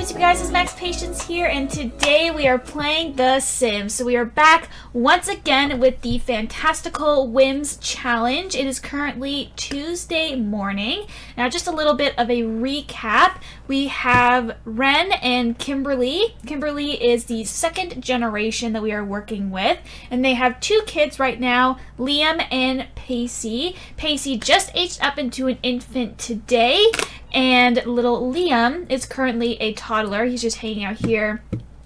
what's up, you guys? It's Max Patience here, and today we are playing The Sims. So we are back once again with the Fantastical Whims challenge. It is currently Tuesday morning. Now, just a little bit of a recap. We have Ren and Kimberly. Kimberly is the second generation that we are working with, and they have two kids right now, Liam and Pacey. Pacey just aged up into an infant today, and little Liam is currently a toddler. He's just hanging out here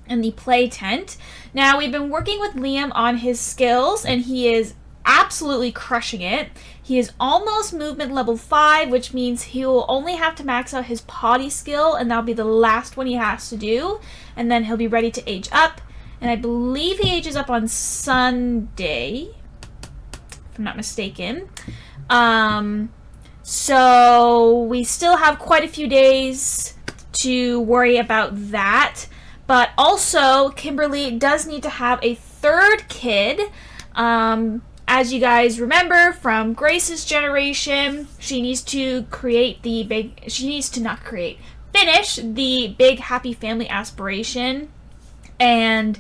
in the play tent. Now, we've been working with Liam on his skills, and he is absolutely crushing it. He is almost movement level 5, which means he will only have to max out his potty skill, and that'll be the last one he has to do. And then he'll be ready to age up. And I believe he ages up on Sunday, if I'm not mistaken. So we still have quite a few days to worry about that. But also, Kimberly does need to have a third kid. As you guys remember from Grace's generation, she needs to finish the big happy family aspiration. And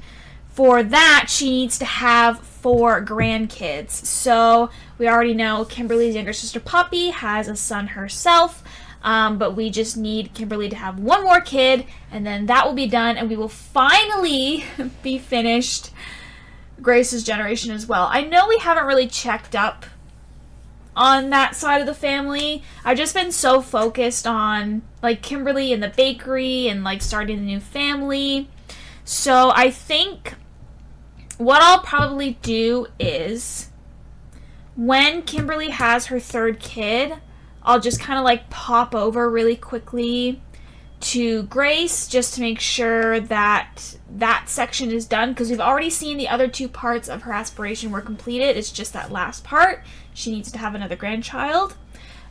for that, she needs to have 4 grandkids. So we already know Kimberly's younger sister Poppy has a son herself, but we just need Kimberly to have one more kid, and then that will be done, and we will finally be finished Grace's generation as well. I know we haven't really checked up on that side of the family. I've just been so focused on like Kimberly and the bakery and like starting the new family. So I think what I'll probably do is when Kimberly has her third kid, I'll just kind of like pop over really quickly to Grace just to make sure that that section is done, because we've already seen the other 2 parts of her aspiration were completed. It's just that last part. She needs to have another grandchild.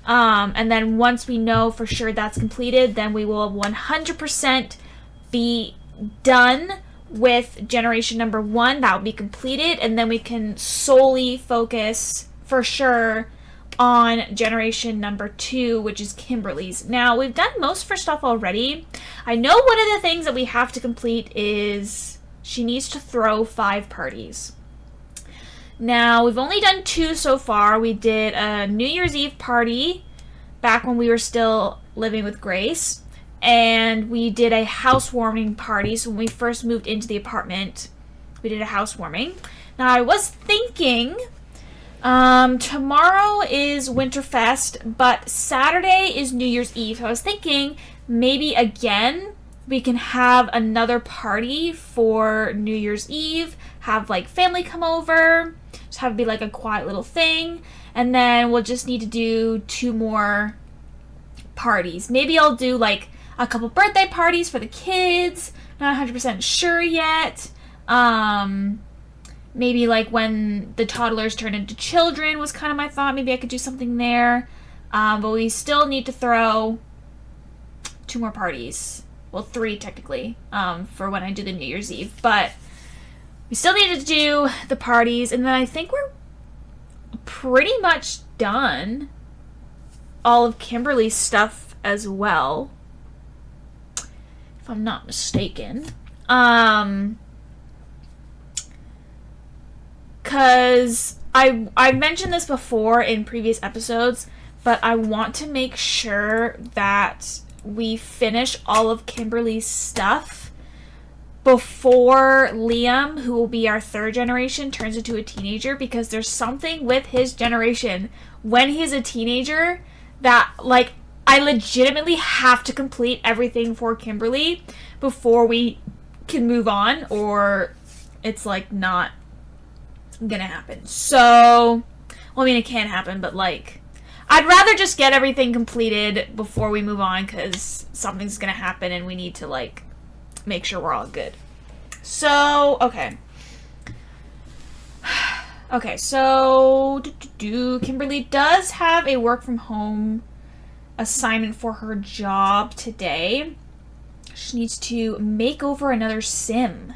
And then once we know for sure that's completed, then we will 100% be done with generation number 1. That will be completed, and then we can solely focus for sure on generation number 2, which is Kimberly's. Now, we've done most of her stuff already. I know one of the things that we have to complete is she needs to throw 5 parties. Now, we've only done 2 so far. We did a New Year's Eve party back when we were still living with Grace, and we did a housewarming party. So when we first moved into the apartment, we did a housewarming. Now, I was thinking tomorrow is Winterfest, but Saturday is New Year's Eve. So I was thinking maybe again we can have another party for New Year's Eve, have like family come over, just have it be like a quiet little thing, and then we'll just need to do 2 more parties. Maybe I'll do like a couple birthday parties for the kids, not 100% sure yet. Maybe like when the toddlers turn into children was kind of my thought. Maybe I could do something there. But we still need to throw 2 more parties. Well, 3 technically, for when I do the New Year's Eve. But we still need to do the parties. And then I think we're pretty much done all of Kimberly's stuff as well, if I'm not mistaken. Because I've mentioned this before in previous episodes, but I want to make sure that we finish all of Kimberly's stuff before Liam, who will be our 3rd generation, turns into a teenager, because there's something with his generation when he's a teenager that, like, I legitimately have to complete everything for Kimberly before we can move on, or it's, like, not gonna happen. So, well, I mean, it can happen, but, like, I'd rather just get everything completed before we move on, because something's gonna happen and we need to, like, make sure we're all good. So, okay. Okay, so, Kimberly does have a work from home assignment for her job today. She needs to make over another sim.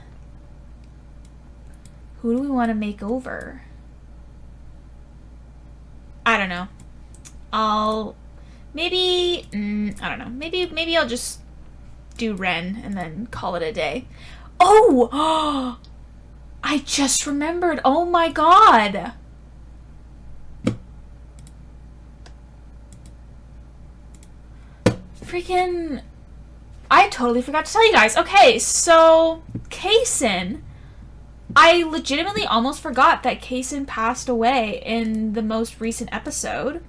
Who do we want to make over? I don't know. I don't know. Maybe I'll just do Ren and then call it a day. Oh! I just remembered. Oh my god. Freaking... I totally forgot to tell you guys. Okay, so Kaysen... I legitimately almost forgot that Kaysen passed away in the most recent episode.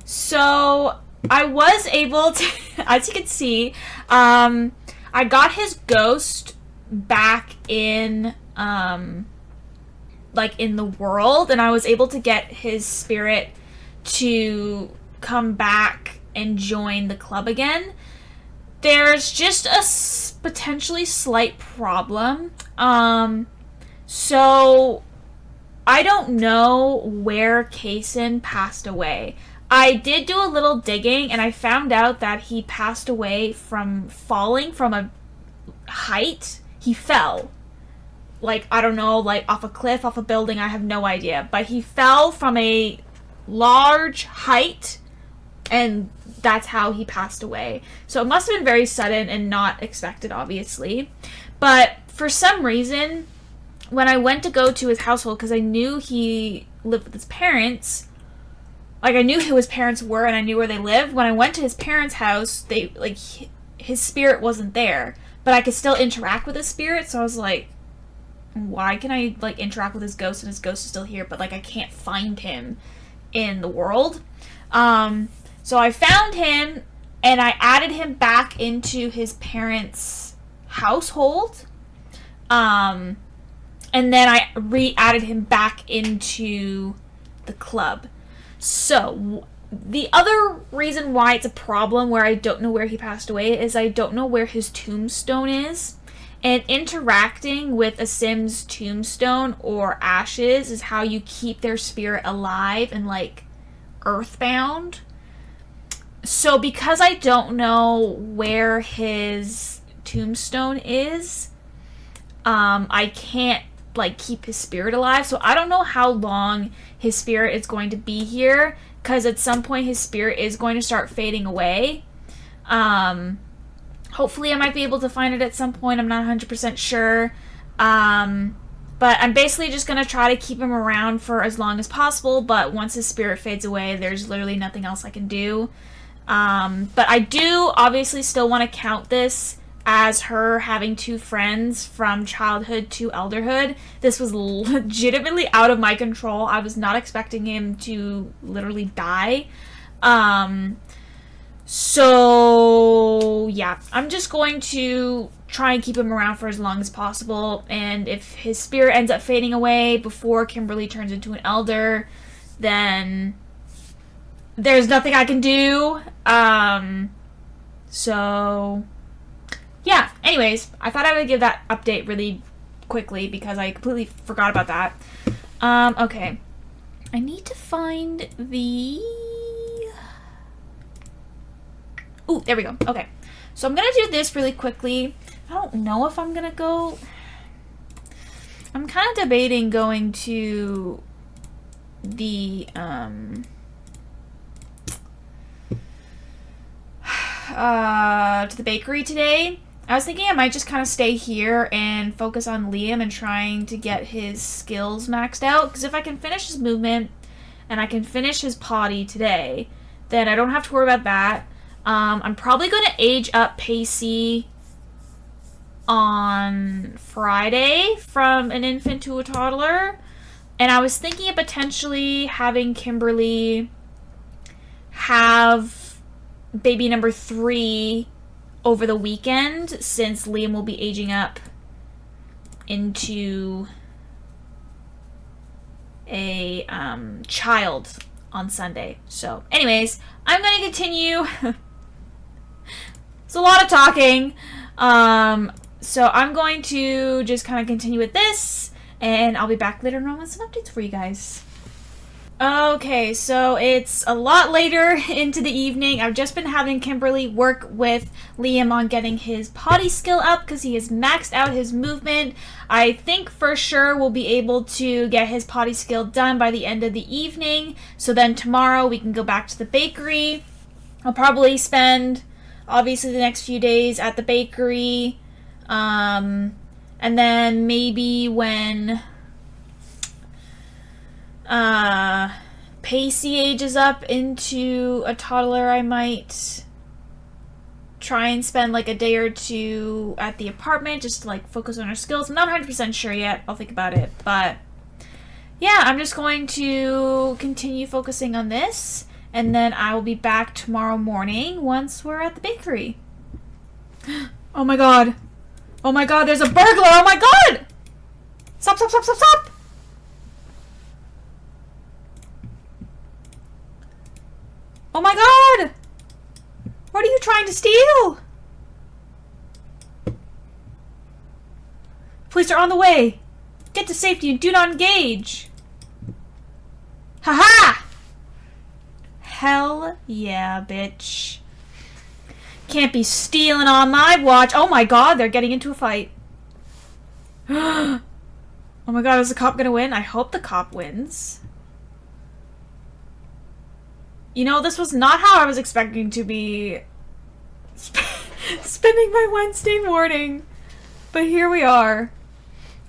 So I was able to, as you can see, I got his ghost back in, like in the world, and I was able to get his spirit to come back and join the club again. There's just a potentially slight problem. So I don't know where Kaysen passed away. I did do a little digging, and I found out that he passed away from falling from a height. He fell. Like, I don't know, like off a cliff, off a building, I have no idea. But he fell from a large height, and that's how he passed away. So it must have been very sudden and not expected, obviously. But for some reason, when I went to go to his household, because I knew he lived with his parents, like I knew who his parents were and I knew where they lived. When I went to his parents' house, they like his spirit wasn't there, but I could still interact with his spirit. So I was like, why can I like interact with his ghost and his ghost is still here, but like I can't find him in the world? So I found him and I added him back into his parents' household. And then I re-added him back into the club. So the other reason why it's a problem where I don't know where he passed away is I don't know where his tombstone is. And interacting with a Sim's tombstone or ashes is how you keep their spirit alive and like earthbound. So because I don't know where his tombstone is, I can't like keep his spirit alive. So I don't know how long his spirit is going to be here, because at some point his spirit is going to start fading away. Hopefully I might be able to find it at some point. I'm not 100% sure. But I'm basically just going to try to keep him around for as long as possible. But once his spirit fades away, there's literally nothing else I can do. But I do obviously still want to count this as her having two friends from childhood to elderhood. This was legitimately out of my control. I was not expecting him to literally die. So yeah, I'm just going to try and keep him around for as long as possible. And if his spirit ends up fading away before Kimberly turns into an elder, then there's nothing I can do. So yeah, anyways, I thought I would give that update really quickly because I completely forgot about that. Okay. I need to find the... Ooh, there we go. Okay. So I'm going to do this really quickly. I don't know if I'm going to go... I'm kind of debating going to the, to the bakery today. I was thinking I might just kind of stay here and focus on Liam and trying to get his skills maxed out. Because if I can finish his movement and I can finish his potty today, then I don't have to worry about that. I'm probably going to age up Pacey on Friday from an infant to a toddler. And I was thinking of potentially having Kimberly have baby number 3 over the weekend, since Liam will be aging up into a child on Sunday. So anyways, I'm going to continue. It's a lot of talking. So I'm going to just kind of continue with this, and I'll be back later on with some updates for you guys. Okay, so it's a lot later into the evening. I've just been having Kimberly work with Liam on getting his potty skill up because he has maxed out his movement. I think for sure we'll be able to get his potty skill done by the end of the evening. So then tomorrow we can go back to the bakery. I'll probably spend obviously the next few days at the bakery. And then maybe when Pacey ages up into a toddler, I might try and spend like a day or two at the apartment just to like focus on her skills. I'm not 100% sure yet. I'll think about it. But yeah, I'm just going to continue focusing on this, and then I will be back tomorrow morning once we're at the bakery. Oh my god. Oh my god, there's a burglar! Oh my god! Stop, stop, stop, stop, stop! Oh my god! What are you trying to steal? Police are on the way. Get to safety and do not engage. Haha! Hell yeah, bitch. Can't be stealing on my watch. Oh my god, they're getting into a fight. Oh my god, is the cop gonna win? I hope the cop wins. You know, this was not how I was expecting to be spending my Wednesday morning. But here we are.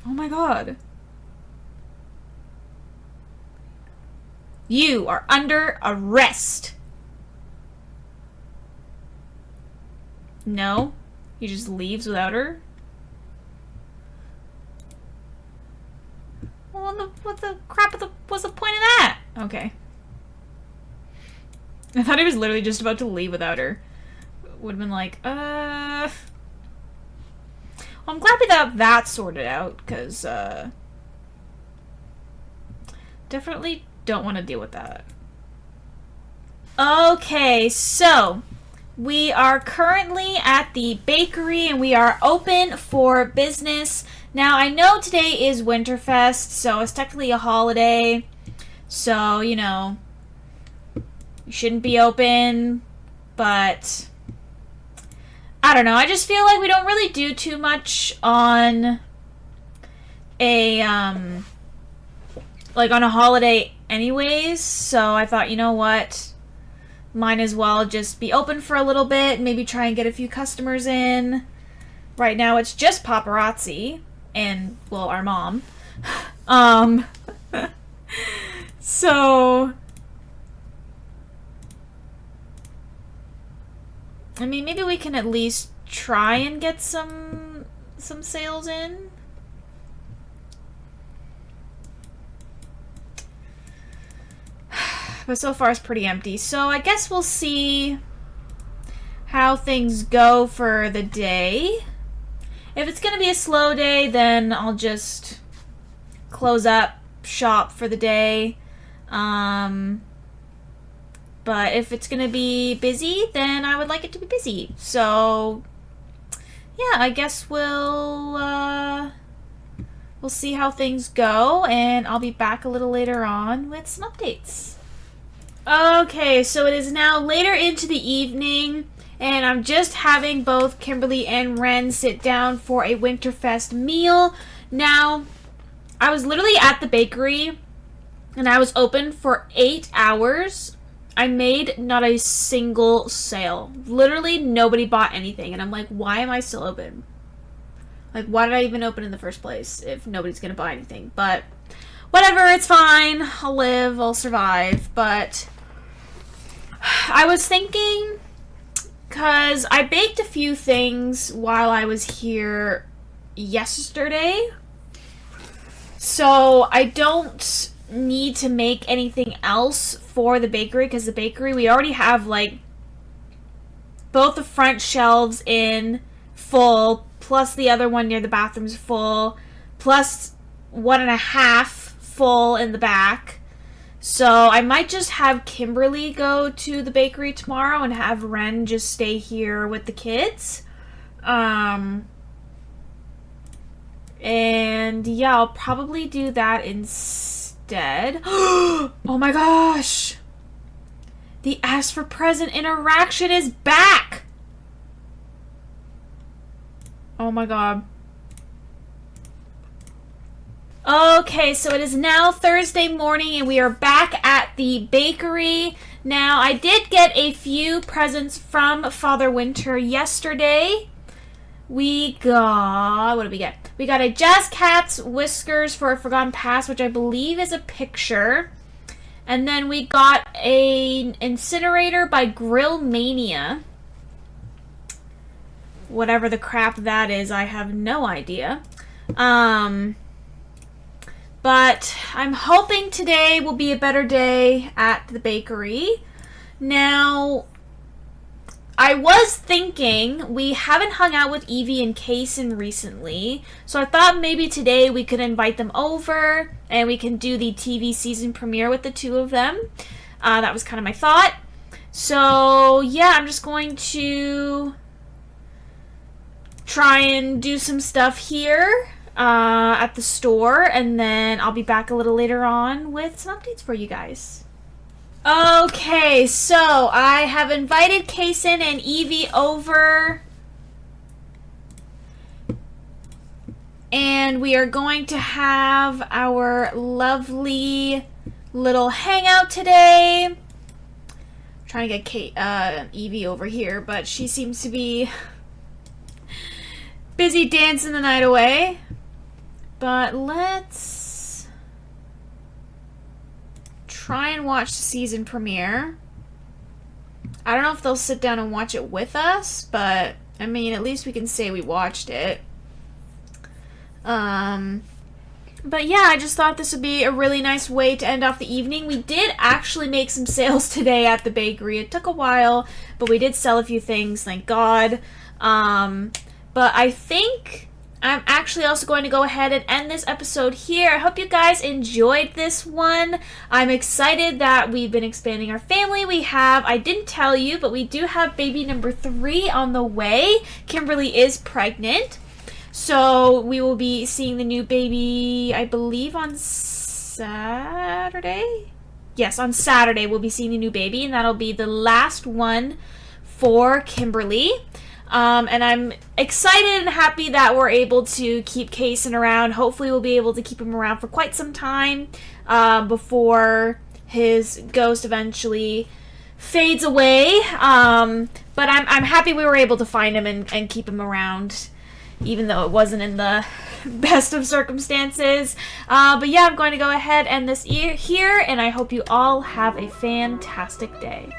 Oh my god. You are under arrest. No? He just leaves without her? Well, what the crap was the point of that? Okay. I thought he was literally just about to leave without her. Would have been like, Well, I'm glad we got that sorted out, because, definitely don't want to deal with that. Okay, so we are currently at the bakery and we are open for business. Now, I know today is Winterfest, so it's technically a holiday. So, you know, you shouldn't be open, but I don't know. I just feel like we don't really do too much on a, like on a holiday anyways. So I thought, you know what? Might as well just be open for a little bit, maybe try and get a few customers in. Right now it's just paparazzi and, well, our mom. So I mean, maybe we can at least try and get some sales in. But so far it's pretty empty. So I guess we'll see how things go for the day. If it's going to be a slow day, then I'll just close up shop for the day. But if it's going to be busy, then I would like it to be busy. So yeah, I guess we'll see how things go, and I'll be back a little later on with some updates. Okay, so it is now later into the evening, and I'm just having both Kimberly and Ren sit down for a Winterfest meal. Now, I was literally at the bakery, and I was open for 8 hours. I made not a single sale. Literally, nobody bought anything, and I'm like, why am I still open? Like, why did I even open in the first place if nobody's gonna buy anything? But whatever, it's fine. I'll live, I'll survive. But I was thinking, because I baked a few things while I was here yesterday, so I don't need to make anything else for the bakery, because the bakery, we already have like both the front shelves in full, plus the other one near the bathroom's full, plus 1.5 full in the back. So I might just have Kimberly go to the bakery tomorrow and have Ren just stay here with the kids. And yeah, I'll probably do that instead. Oh my gosh! The Ask for Present interaction is back! Oh my god. Okay, so it is now Thursday morning and we are back at the bakery. Now, I did get a few presents from Father Winter yesterday. We got, what did we get? We got a Jazz Cat's Whiskers for a Forgotten Past, which I believe is a picture. And then we got an incinerator by Grill Mania. Whatever the crap that is, I have no idea. But I'm hoping today will be a better day at the bakery. Now, I was thinking, we haven't hung out with Evie and Kaysen recently, so I thought maybe today we could invite them over and we can do the TV season premiere with the two of them. That was kind of my thought. So, yeah, I'm just going to try and do some stuff here at the store, and then I'll be back a little later on with some updates for you guys. Okay, so I have invited Kaysen and Evie over, and we are going to have our lovely little hangout today. I'm trying to get Evie over here, but she seems to be busy dancing the night away. But let's try and watch the season premiere. I don't know if they'll sit down and watch it with us, but I mean, at least we can say we watched it. But yeah, I just thought this would be a really nice way to end off the evening. We did actually make some sales today at the bakery. It took a while, but we did sell a few things, thank God. But I think I'm actually also going to go ahead and end this episode here. I hope you guys enjoyed this one. I'm excited that we've been expanding our family. We have, I didn't tell you, but we do have baby number 3 on the way. Kimberly is pregnant. So we will be seeing the new baby, I believe, on Saturday? Yes, on Saturday we'll be seeing the new baby, and that'll be the last one for Kimberly. And I'm excited and happy that we're able to keep Kaysen around. Hopefully we'll be able to keep him around for quite some time before his ghost eventually fades away. But I'm happy we were able to find him and keep him around, even though it wasn't in the best of circumstances. But yeah, I'm going to go ahead and end this here, and I hope you all have a fantastic day.